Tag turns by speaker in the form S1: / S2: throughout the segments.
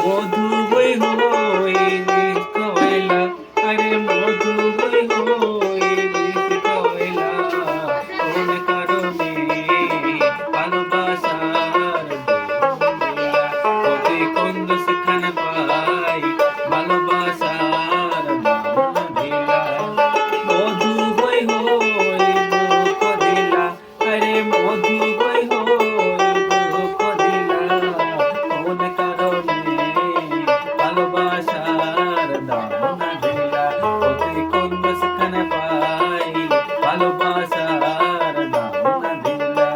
S1: মধু হই হই বিষ খাওয়াইলা, আরে মধু হই হই বিষ খাওয়াইলা, কোন কারণে ভালোবাসার দোহাই দিলা, ওতে কোন দোষখানা পাই ভালোবাসার নাম দিলা। মধু হই হই দুঃখ দিলা, আরে মধু হই হই দুঃখ দিলা, কোন কারণে ভালোবাসার দাম না দিলা, ওতে কোন দোষখানা পাই ভালোবাসার দাম না দিলা।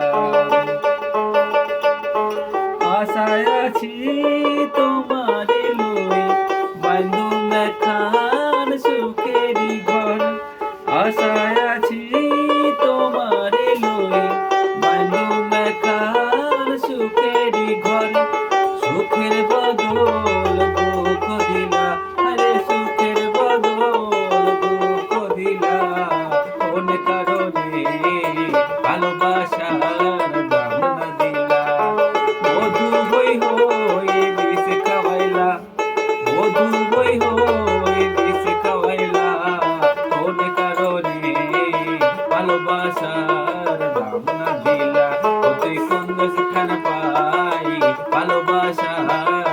S1: আশায় আছি তোমারে লই বাঁধুম একখান সুখেরি ঘর, আশায় আছি তোমারে লই বাঁধুম একখান সুখেরি ঘর, সুখের বদল দুঃখ দিলা, আরে সুখের বদল দুঃখ দিলা, কোন কারণে ভালোবাসার দাম না দিলা। মধু হই হই বিষ খাওয়াইলা, মধু হই হই বিষ খাওয়াইলা, কোন কারণে ভালোবাসার দাম না দিলা, ওতে কোন দোষখানা পাই ভালোবাসার